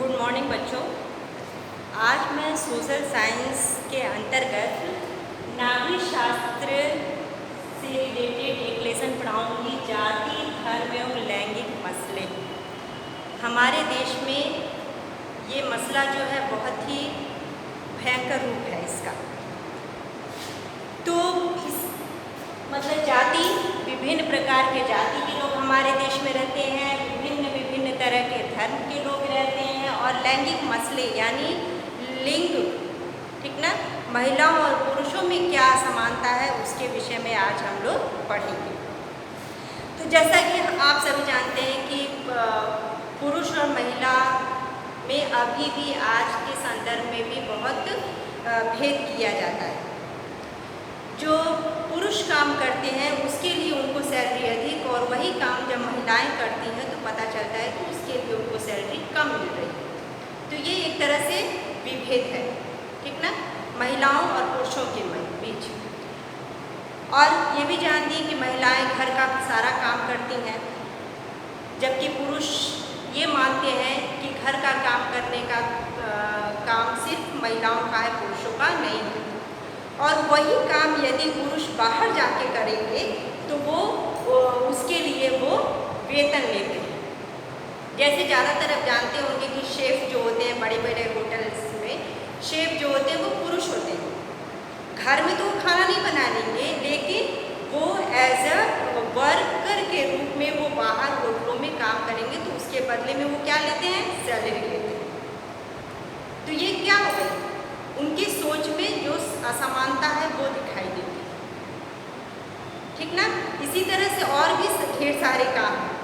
Good morning बच्चों। आज मैं सोशल साइंस के अंतर्गत नागरिक शास्त्र से रिलेटेड एक लेसन पढ़ाऊँगी, जाति, धर्म एवं लैंगिक मसले। हमारे देश में ये मसला जो है बहुत ही भयंकर रूप है इसका। तो इस मतलब जाति, विभिन्न प्रकार के जाति के लोग हमारे देश में रहते हैं, विभिन्न तरह के धर्म के लोग रहते हैं, और लैंगिक मसले यानी लिंग, ठीक ना, महिलाओं और पुरुषों में क्या समानता है उसके विषय में आज हम लोग पढ़ेंगे। तो जैसा कि आप सभी जानते हैं कि पुरुष और महिला में अभी भी आज के संदर्भ में भी बहुत भेद किया जाता है। जो पुरुष काम करते हैं उसके लिए उनको सैलरी अधिक, और वही काम जब महिलाएं करती हैं तो पता चलता है कि उसके लिए उनको सैलरी कम मिल रही है। तो ये एक तरह से विभेद है, ठीक ना, महिलाओं और पुरुषों के बीच। और ये भी जानती हैं कि महिलाएं घर का सारा काम करती हैं, जबकि पुरुष ये मानते हैं कि घर का काम करने का काम सिर्फ महिलाओं का है, पुरुषों का नहीं है। और वही काम यदि पुरुष बाहर जाके करेंगे तो वो उसके लिए वो वेतन लेते हैं। जैसे ज़्यादातर आप जानते होंगे कि शेफ़ जो होते हैं बड़े बड़े होटल्स में, शेफ़ जो होते हैं वो पुरुष होते हैं। घर में तो वो खाना नहीं बना लेंगे, लेकिन वो एज अ वर्कर के रूप में वो बाहर होटलों में काम करेंगे, तो उसके बदले में वो क्या लेते हैं, सैलरी लेते हैं। तो ये क्या हो गई, उनकी सोच में जो असमानता है वो दिखाई देती है, ठीक ना। इसी तरह से और भी ढेर सारे काम हैं।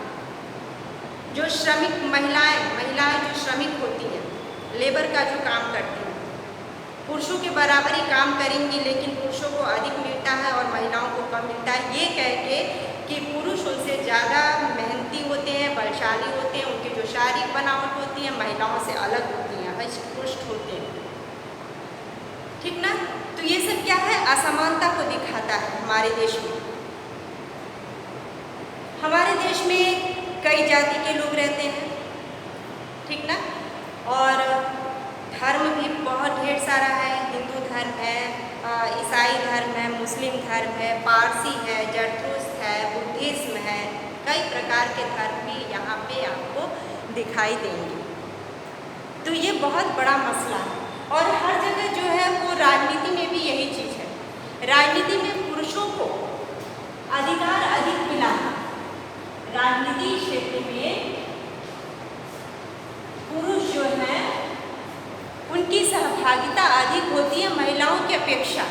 जो श्रमिक महिलाएं जो श्रमिक होती हैं, लेबर का जो काम करती हैं, पुरुषों के बराबर ही काम करेंगी, लेकिन पुरुषों को अधिक मिलता है और महिलाओं को कम मिलता है, ये कह के कि पुरुष उनसे ज़्यादा मेहनती होते हैं, बलशाली होते हैं, उनकी जो शारीरिक बनावट होती है महिलाओं से अलग होती है, हष्ट-पुष्ट होते हैं, ठीक ना। तो ये सब क्या है, असमानता को दिखाता है हमारे देश में। हमारे देश में कई जाति के लोग रहते हैं, ठीक ना, और धर्म भी बहुत ढेर सारा है। हिंदू धर्म है, ईसाई धर्म है, मुस्लिम धर्म है, पारसी है, जरथुस्त्र है, बुद्धिज्म है, कई प्रकार के धर्म भी यहाँ पे आपको दिखाई देंगे। तो ये बहुत बड़ा मसला है, और हर जगह जो है वो राजनीति में भी यही चीज़ है। राजनीति में पुरुषों को अधिकार अधिक मिला है। राजनीति क्षेत्र में पुरुष जो हैं उनकी सहभागिता अधिक होती है महिलाओं की अपेक्षा,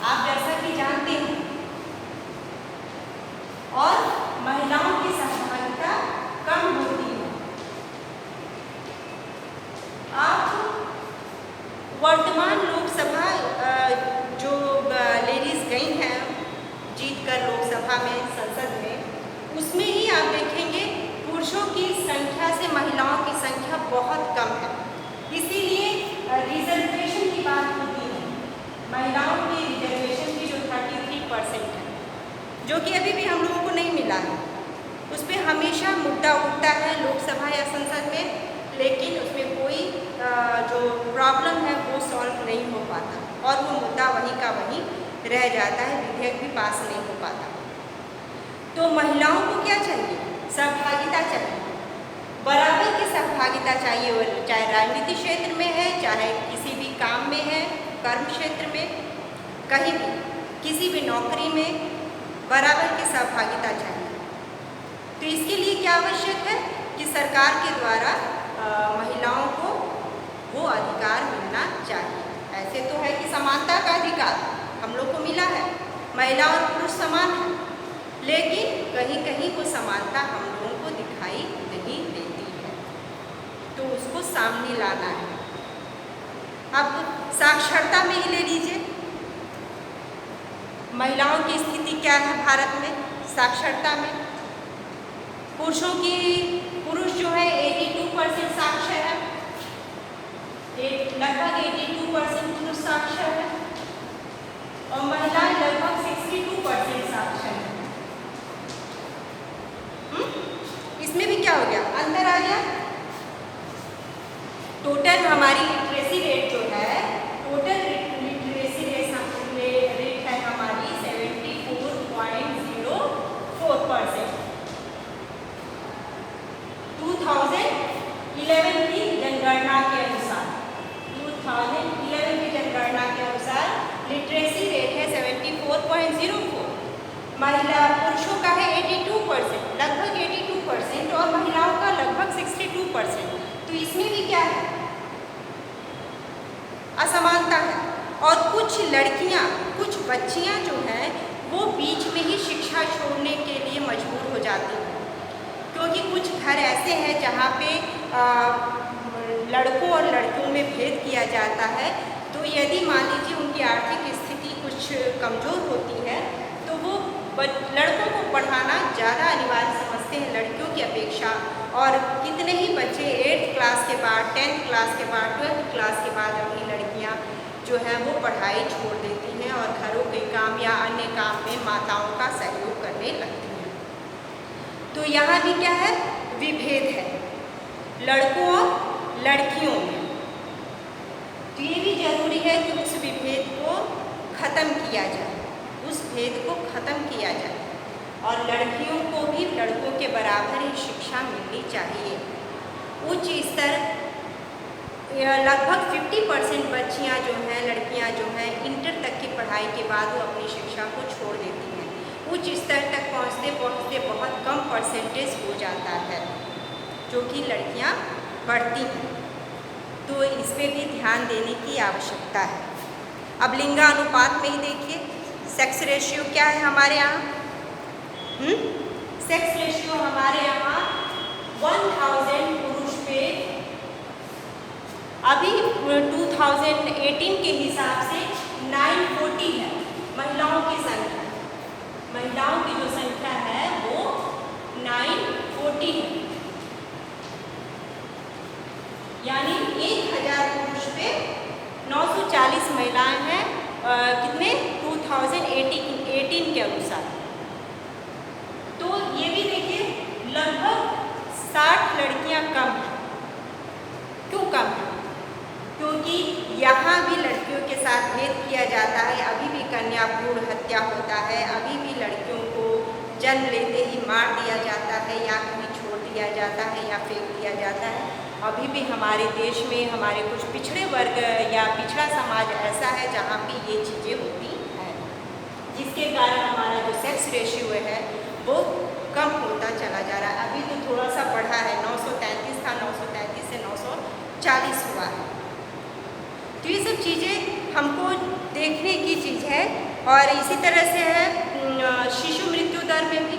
आप जैसा कि जानते हैं, और महिलाओं की सहभागिता कम होती है। आप वर्तमान लोकसभा जो लेडीज गई हैं जीतकर लोकसभा में, संसद में, उसमें ही आप देखेंगे पुरुषों की संख्या से महिलाओं की संख्या बहुत कम है। इसीलिए रिजर्वेशन की बात होती है, महिलाओं की रिजर्वेशन की जो 33% है, जो कि अभी भी हम लोगों को नहीं मिला है। उस पर हमेशा मुद्दा उठता है लोकसभा या संसद में, लेकिन उसमें कोई जो प्रॉब्लम है वो सॉल्व नहीं हो पाता, और वो मुद्दा वहीं का वहीं रह जाता है, विधेयक भी पास नहीं हो पाता। तो महिलाओं को क्या चाहिए, सहभागिता चाहिए, बराबर की सहभागिता चाहिए, और चाहे राजनीति क्षेत्र में है, चाहे किसी भी काम में है, कर्म क्षेत्र में, कहीं भी किसी भी नौकरी में बराबर की सहभागिता चाहिए। तो इसके लिए क्या आवश्यक है कि सरकार के द्वारा महिलाओं को वो अधिकार मिलना चाहिए। ऐसे तो है कि समानता का अधिकार हम लोग को मिला है, महिला और पुरुष समान है, लेकिन कहीं कहीं वो समानता हम लोगों को दिखाई नहीं देती है, तो उसको सामने लाना है। अब साक्षरता में ही ले लीजिए, महिलाओं की स्थिति क्या है भारत में साक्षरता में। पुरुष जो है 82% साक्षर है, लगभग 82% पुरुष साक्षर है, और महिलाएं लगभग 62% साक्षर है। इसमें भी क्या हो गया, अंतर आ गया। टोटल हमारी लिटरेसी रेट जो है, टोटल लिटरेसी रेट है हमारी 74.04%। 2011 की जनगणना के अनुसार, 2011 की जनगणना के अनुसार लिटरेसी रेट है 74.04। पुरुषों का है 82%, लगभग 82%, और महिलाओं का लगभग 62%। तो इसमें भी क्या है, असमानता है। और कुछ लड़कियां, कुछ बच्चियां जो हैं वो बीच में ही शिक्षा छोड़ने के लिए मजबूर हो जाती हैं, क्योंकि कुछ घर ऐसे हैं जहाँ पे लड़कों और लड़कियों में भेद किया जाता है। तो यदि मान लीजिए उनकी आर्थिक स्थिति कुछ कमज़ोर होती है तो वो लड़कों को पढ़ाना ज़्यादा अनिवार्य समझते हैं लड़कियों की अपेक्षा। और कितने ही बच्चे 8th क्लास के बाद, 10th क्लास के बाद, 12th क्लास के बाद अपनी लड़कियां जो हैं वो पढ़ाई छोड़ देती हैं और घरों के काम या अन्य काम में माताओं का सहयोग करने लगती हैं। तो यहाँ भी क्या है, विभेद है लड़कों और लड़कियों में। तो ये भी जरूरी है कि उस विभेद को ख़त्म किया जाए, उस भेद को ख़त्म किया जाए, और लड़कियों को भी लड़कों के बराबर ही शिक्षा मिलनी चाहिए। उच्च स्तर लगभग 50% बच्चियां जो हैं, लड़कियां जो हैं, इंटर तक की पढ़ाई के बाद वो अपनी शिक्षा को छोड़ देती हैं। उच्च स्तर तक पहुंचते पहुंचते बहुत कम परसेंटेज हो जाता है, जो कि लड़कियां पढ़ती हैं। तो इस पर भी ध्यान देने की आवश्यकता है। अब लिंगानुपात में ही देखिए, सेक्स रेशियो क्या है हमारे यहाँ। सेक्स रेशियो हमारे यहाँ 1000 पुरुष पे, अभी 2018 के हिसाब से 940 है महिलाओं की संख्या। महिलाओं की जो संख्या है वो 940 है, यानी 1000 पुरुष पे 940 महिलाएं हैं। कितने 2018 के अनुसार। तो ये भी देखिए लगभग 60 लड़कियां कम हैं। क्यों कम है? क्योंकि यहाँ भी लड़कियों के साथ भेद किया जाता है, अभी भी कन्या भ्रूण हत्या होता है, अभी भी लड़कियों को जन्म लेते ही मार दिया जाता है या कहीं छोड़ दिया जाता है या फेंक दिया जाता है। अभी भी हमारे देश में हमारे कुछ पिछड़े वर्ग या पिछड़ा समाज ऐसा है जहाँ पे ये चीज़ें होती हैं, जिसके कारण हमारा जो सेक्स रेशियो है वो कम होता चला जा रहा है। अभी तो थोड़ा सा बढ़ा है, 933 था, 933 से 940 हुआ है। तो ये सब चीज़ें हमको देखने की चीज़ है। और इसी तरह से है शिशु मृत्यु दर में भी।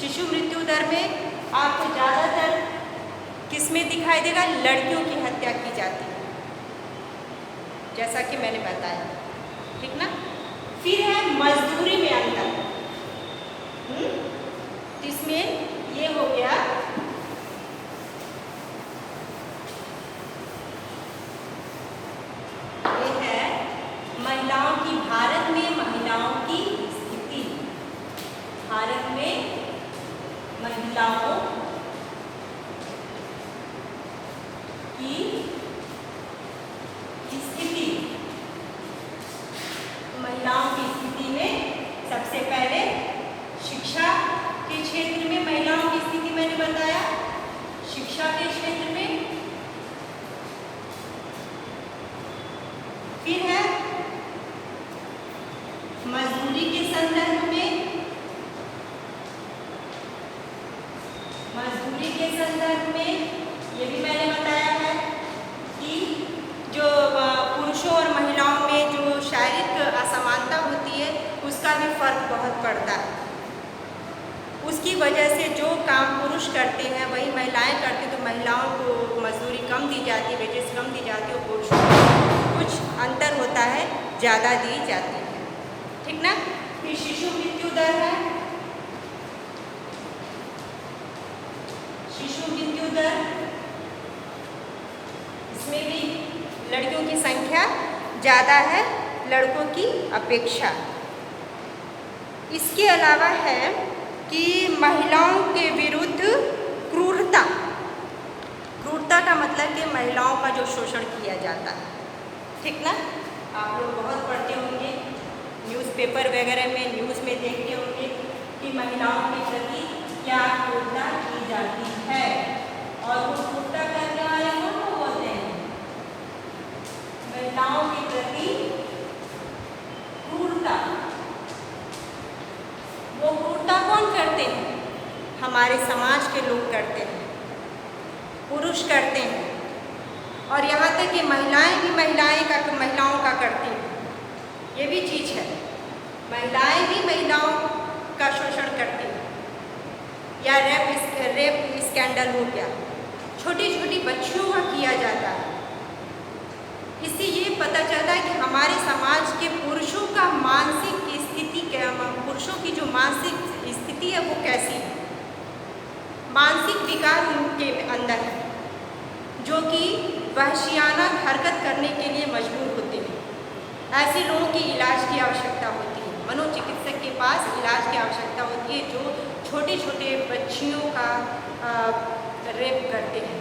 शिशु मृत्यु दर में आपको ज़्यादातर किसमें दिखाई देगा, लड़कियों की हत्या की जाती है, जैसा कि मैंने बताया, ठीक ना। फिर है मजदूरी में अंतर। इसमें ये हो गया महिलाओं की, भारत में महिलाओं की स्थिति, भारत में महिलाओं की स्थिति। महिलाओं की स्थिति में सबसे पहले शिक्षा के क्षेत्र में महिलाओं की स्थिति मैंने बताया, शिक्षा के क्षेत्र में। फिर है मजदूरी के संदर्भ में, मजदूरी के संदर्भ में ये भी मैंने बताया है कि जो पुरुषों और महिलाओं में जो शारीरिक असमानता होती है उसका भी फर्क बहुत पड़ता है। उसकी वजह से जो काम पुरुष करते हैं वही महिलाएं करती, तो महिलाओं को मजदूरी कम दी जाती है, वेजेस कम दी जाती है, और पुरुषों को कुछ अंतर होता है, ज़्यादा दी जाती है, ठीक ना। फिर शिशु मृत्यु दर है, शिशु मृत्यु दर, इसमें भी लड़कियों की संख्या ज़्यादा है लड़कों की अपेक्षा। इसके अलावा है कि महिलाओं के विरुद्ध क्रूरता, क्रूरता का मतलब मतलब कि महिलाओं का जो शोषण किया जाता है, ठीक ना। आप लोग बहुत पढ़ते होंगे, न्यूज़पेपर वगैरह में, न्यूज़ में देखते होंगे कि महिलाओं के प्रति क्या क्रूरता की जाती है, और वो क्रूरता करने वाले कौन लोग होते हैं? महिलाओं के प्रति क्रूरता, वो क्रूरता कौन करते हैं? हमारे समाज के लोग करते हैं, पुरुष करते हैं, और यहाँ तक कि महिलाएं भी महिलाओं का करती हैं। ये भी चीज़ है, महिलाएं भी महिलाओं का शोषण करती हैं। या रेप स्कैंडल हो गया, छोटी छोटी बच्चियों का किया जाता है। इससे ये पता चलता है कि हमारे समाज के पुरुषों का मानसिक स्थिति क्या, पुरुषों की जो मानसिक स्थिति है वो कैसी है, मानसिक विकार उनके अंदर है, जो कि वहशियाना हरकत करने के लिए मजबूर होते हैं। ऐसे लोगों की इलाज की आवश्यकता होती है, मनोचिकित्सक के पास इलाज की आवश्यकता होती है, जो छोटे छोटे बच्चियों का रेप करते हैं।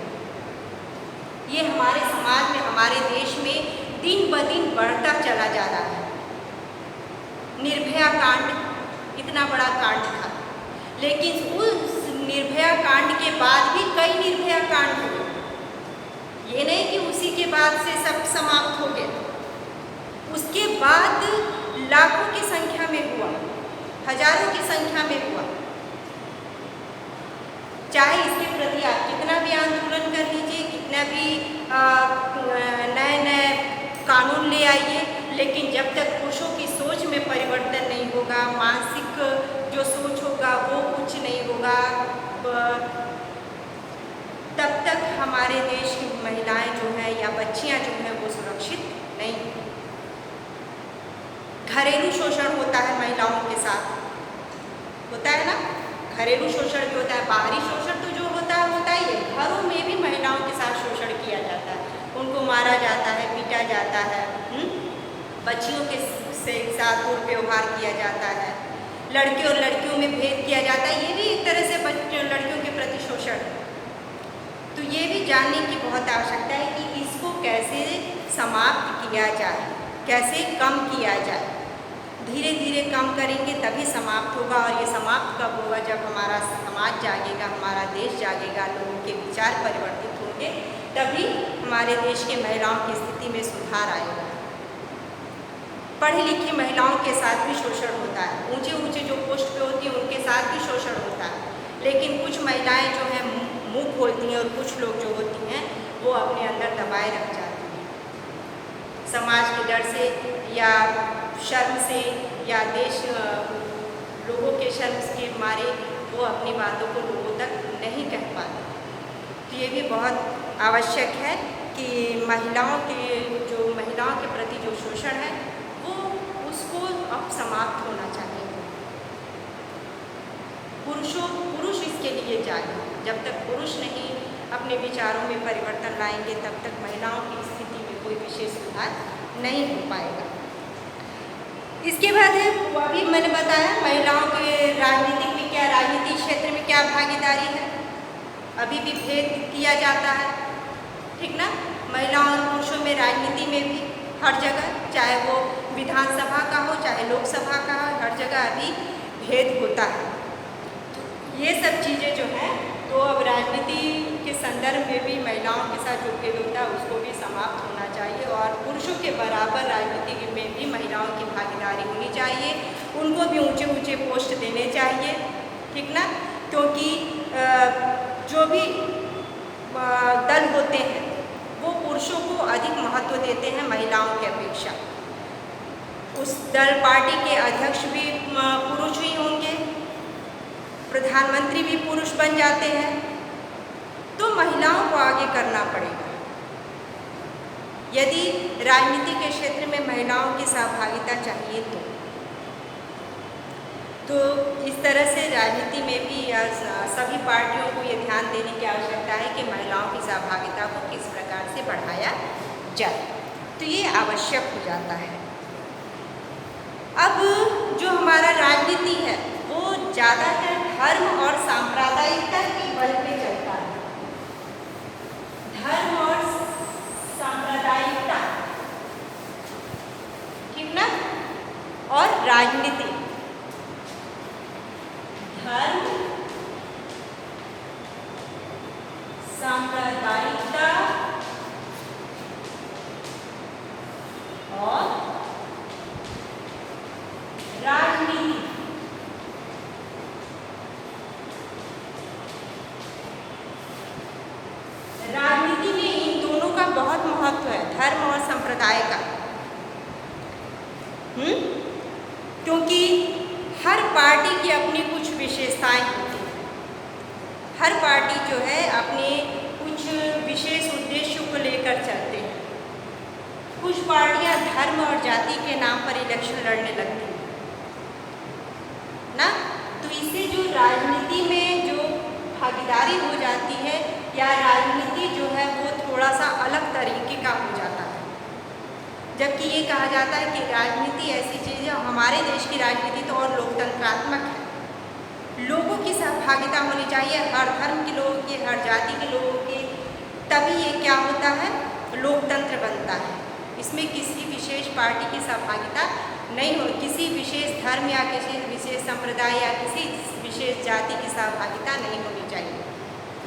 ये हमारे समाज में, हमारे देश में दिन ब दिन बढ़ता चला जा रहा है। निर्भया कांड इतना बड़ा कांड था, लेकिन उस निर्भया कांड के बाद भी कई निर्भया कांड हुए। ये नहीं कि उसी के बाद से सब समाप्त हो गया, उसके बाद लाखों की संख्या में हुआ, हजारों की संख्या में हुआ। चाहे इसके प्रति आप कितना भी आंदोलन कर लीजिए, कितना भी नए नए कानून ले आइए, लेकिन जब तक पुरुषों की सोच में परिवर्तन नहीं होगा, मानसिक जो सोच होगा वो कुछ नहीं होगा, तब तक हमारे देश की महिलाएं जो हैं या बच्चियां जो हैं वो सुरक्षित नहीं। घरेलू शोषण होता है महिलाओं के साथ, होता है ना, घरेलू शोषण भी होता है। बाहरी शोषण तो जो होता है ये घरों में भी महिलाओं के साथ शोषण किया जाता है, उनको मारा जाता है, पीटा जाता है, बच्चियों के साथ दुर्व्यवहार किया जाता है, लड़के और लड़कियों में भेद किया जाता है। ये भी एक तरह से लड़कियों के प्रति शोषण। तो ये भी जानने की बहुत आवश्यकता है कि इसको कैसे समाप्त किया जाए, कैसे कम किया जाए। धीरे धीरे कम करेंगे तभी समाप्त होगा, और ये समाप्त कब होगा? जब हमारा समाज जागेगा, हमारा देश जागेगा, लोगों के विचार परिवर्तित होंगे, तभी हमारे देश के महिलाओं की स्थिति में सुधार आएगा। पढ़ी लिखी महिलाओं के साथ भी शोषण होता है, ऊंचे ऊंचे जो पोस्ट पे होती हैं उनके साथ भी शोषण होता है, लेकिन कुछ महिलाएं जो हैं मुंह खोलती हैं, और कुछ लोग जो होती हैं वो अपने अंदर दबाए रख जाती हैं, समाज के डर से या शर्म से या देश लोगों के शर्म के मारे वो अपनी बातों को लोगों तक नहीं कह पाते। तो ये भी बहुत आवश्यक है कि महिलाओं के प्रति जो शोषण है वो उसको अब समाप्त होना चाहिए। पुरुष इसके लिए जागे। जब तक पुरुष नहीं अपने विचारों में परिवर्तन लाएंगे तब तक महिलाओं की स्थिति में कोई विशेष सुधार नहीं हो पाएगा। इसके बाद है, अभी मैंने बताया महिलाओं के राजनीतिक क्षेत्र में क्या भागीदारी है। अभी भी भेद किया जाता है, ठीक ना, महिलाओं और पुरुषों में, राजनीति में भी हर जगह, चाहे वो विधानसभा का हो चाहे लोकसभा का हो, हर जगह अभी भेद होता है। तो ये सब चीज़ें जो हैं तो अब राजनीति के संदर्भ में भी महिलाओं के साथ जो भेद होता है उसको भी समाप्त होना चाहिए, और पुरुषों के बराबर राजनीति में भी महिलाओं की भागीदारी होनी चाहिए, उनको भी ऊंचे ऊंचे पोस्ट देने चाहिए, ठीक ना, क्योंकि जो भी दल होते हैं वो पुरुषों को अधिक महत्व देते हैं महिलाओं की अपेक्षा। उस दल पार्टी के अध्यक्ष भी पुरुष ही होंगे, प्रधानमंत्री भी पुरुष बन जाते हैं, तो महिलाओं को आगे करना पड़ेगा। यदि राजनीति के क्षेत्र में महिलाओं की सहभागिता चाहिए तो इस तरह से राजनीति में भी सभी पार्टियों को ये ध्यान देने की आवश्यकता है कि महिलाओं की सहभागिता को किस प्रकार से बढ़ाया जाए। तो ये आवश्यक हो जाता है। अब जो हमारा राजनीति है वो ज़्यादातर धर्म और सांप्रदायिकता के बल पे चलता है। धर्म सांप्रदायिकता और राजनीति। राजनीति में इन दोनों का बहुत महत्व है, धर्म और संप्रदाय का। क्योंकि हर पार्टी की अपनी कुछ विशेषताएं होती हैं। हर पार्टी जो है अपने कुछ विशेष उद्देश्यों को लेकर चलते हैं। कुछ पार्टियां धर्म और जाति के नाम पर इलेक्शन लड़ने लगती हैं ना, तो इससे जो राजनीति में जो भागीदारी हो जाती है या राजनीति जो है वो थोड़ा सा अलग तरीके का हो जाता है। जबकि ये कहा जाता है कि राजनीति ऐसी चीज़ है, हमारे देश की राजनीति तो और लोकतंत्रात्मक है। लोगों की सहभागिता होनी चाहिए, हर धर्म के लोगों की, हर जाति के लोगों की, तभी ये क्या होता है, लोकतंत्र बनता है। इसमें किसी विशेष पार्टी की सहभागिता नहीं हो, किसी विशेष धर्म या किसी विशेष संप्रदाय या किसी विशेष जाति की सहभागिता नहीं होनी चाहिए।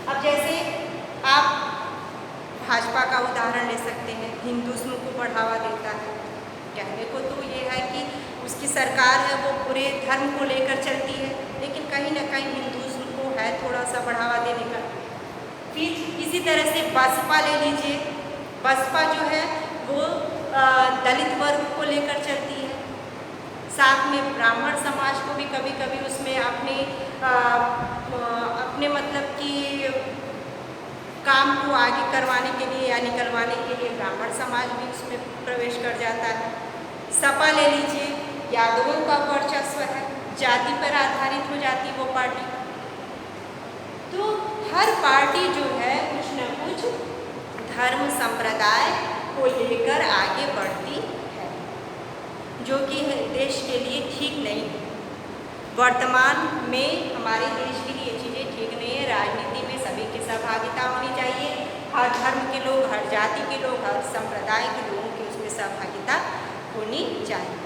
अब जैसे आप भाजपा का उदाहरण ले सकते हैं, हिंदुत्व को बढ़ावा देता है। कहने को तो ये है कि उसकी सरकार है वो पूरे धर्म को लेकर चलती है, लेकिन कहीं ना कहीं हिंदुत्व को है थोड़ा सा बढ़ावा देने का। फिर इसी तरह से बसपा ले लीजिए, बसपा जो है वो दलित वर्ग को लेकर चलती है, साथ में ब्राह्मण समाज को भी कभी कभी उसमें अपने मतलब कि काम को आगे करवाने के लिए या निकलवाने के लिए ब्राह्मण समाज भी उसमें प्रवेश कर जाता है। सपा ले लीजिए, यादवों का वर्चस्व है, जाति पर आधारित हो जाती है वो पार्टी। तो हर पार्टी जो है कुछ न कुछ धर्म संप्रदाय को लेकर आगे बढ़ती है, जो कि देश के लिए ठीक नहीं है। वर्तमान में हमारे देश के लिए ये चीज़ें ठीक नहीं है। राजनीति में सभी की सहभागिता होनी चाहिए, हर धर्म के लोग, हर जाति के लोग, हर संप्रदाय के लोगों की उसमें सहभागिता होनी चाहिए।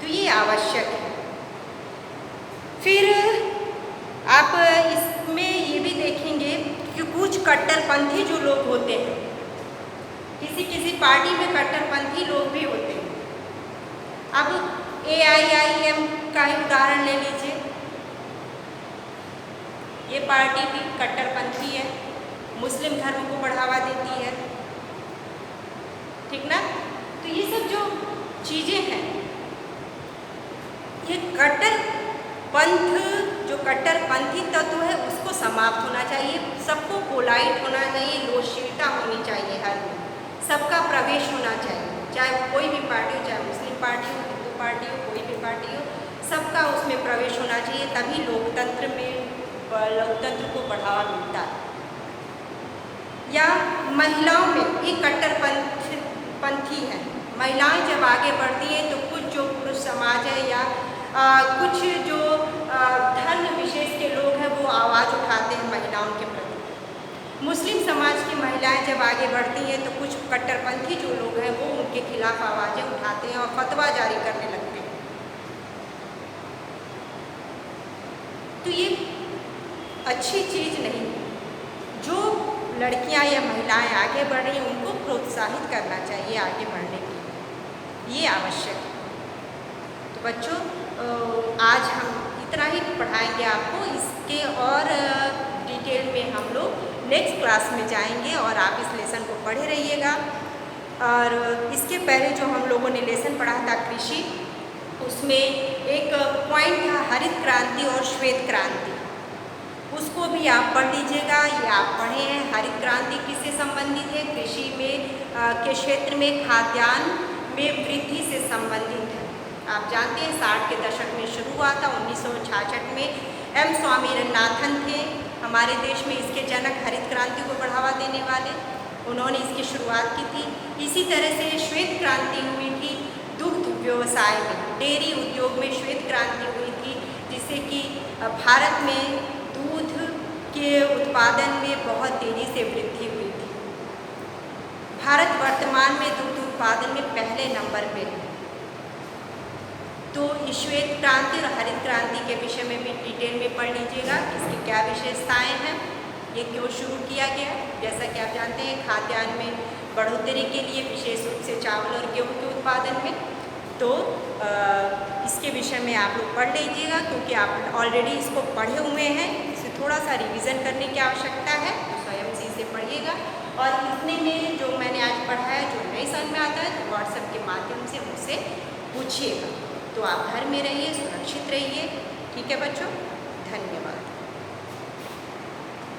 तो ये आवश्यक है। फिर आप इसमें ये भी देखेंगे कि कुछ कट्टरपंथी जो लोग होते हैं, किसी किसी पार्टी में कट्टरपंथी लोग भी होते हैं। अब AIIM का ही उदाहरण ले लीजिए, ये पार्टी भी कट्टरपंथी है, मुस्लिम धर्म को बढ़ावा देती है, ठीक ना। तो ये सब जो चीज़ें हैं, ये कट्टरपंथी तत्व है उसको समाप्त होना चाहिए। सबको पोलाइट होना चाहिए, लोकशीलता होनी चाहिए, हर सबका प्रवेश होना चाहिए, चाहे कोई भी पार्टी हो, चाहे मुस्लिम पार्टी हो, हिंदू पार्टी हो, कोई भी पार्टी हो, सबका उसमें प्रवेश होना चाहिए, तभी लोकतंत्र को बढ़ावा मिलता है। या महिलाओं में एक कट्टरपंथी है, महिलाएं जब आगे बढ़ती हैं तो कुछ जो पुरुष समाज है या कुछ जो धर्म विशेष के लोग हैं वो आवाज़ उठाते हैं महिलाओं के प्रति। मुस्लिम समाज की महिलाएं जब आगे बढ़ती हैं तो कुछ कट्टरपंथी जो लोग हैं वो उनके खिलाफ आवाज़ें उठाते हैं और फतवा जारी करने लगते हैं। तो ये अच्छी चीज़ नहीं है। जो लड़कियां या महिलाएं आगे बढ़ रही हैं उनको प्रोत्साहित करना चाहिए आगे बढ़ने के लिए, ये आवश्यक है। तो बच्चों, आज हम इतना ही पढ़ाएंगे आपको, इसके और डिटेल में हम लोग नेक्स्ट क्लास में जाएंगे और आप इस लेसन को पढ़े रहिएगा। और इसके पहले जो हम लोगों ने लेसन पढ़ा था कृषि, उसमें एक पॉइंट था हरित क्रांति और श्वेत क्रांति, उसको भी आप पढ़ लीजिएगा। ये आप पढ़े हैं। हरित क्रांति किससे संबंधित है? कृषि में के क्षेत्र में खाद्यान्न में वृद्धि से संबंधित है। आप जानते हैं 60 के दशक में शुरू हुआ था, 1966 में M स्वामीनाथन थे हमारे देश में इसके जनक, हरित क्रांति को बढ़ावा देने वाले, उन्होंने इसकी शुरुआत की थी। इसी तरह से श्वेत क्रांति हुई थी दुग्ध व्यवसाय में, डेयरी उद्योग में श्वेत क्रांति हुई थी, जिससे कि भारत में दूध के उत्पादन में बहुत तेज़ी से वृद्धि हुई थी। भारत वर्तमान में दुग्ध उत्पादन में पहले नंबर पे है। तो श्वेत क्रांति और हरित क्रांति के विषय में भी डिटेल में पढ़ लीजिएगा, इसकी क्या विशेषताएं हैं। ये क्यों शुरू किया गया? जैसा कि आप जानते हैं खाद्यान्न में बढ़ोतरी के लिए, विशेष रूप से चावल और गेहूँ के उत्पादन में। तो इसके विषय में आप लोग पढ़ लीजिएगा, क्योंकि आप ऑलरेडी इसको पढ़े हुए हैं। इसे थोड़ा सा रिवीजन करने की आवश्यकता है, तो स्वयं से इसे पढ़िएगा। और इतने में जो मैंने आज पढ़ा है, जो नहीं समझ में आता है, तो व्हाट्सएप के माध्यम से मुझसे पूछिएगा। तो आप घर में रहिए, सुरक्षित रहिए। ठीक है बच्चों, धन्यवाद।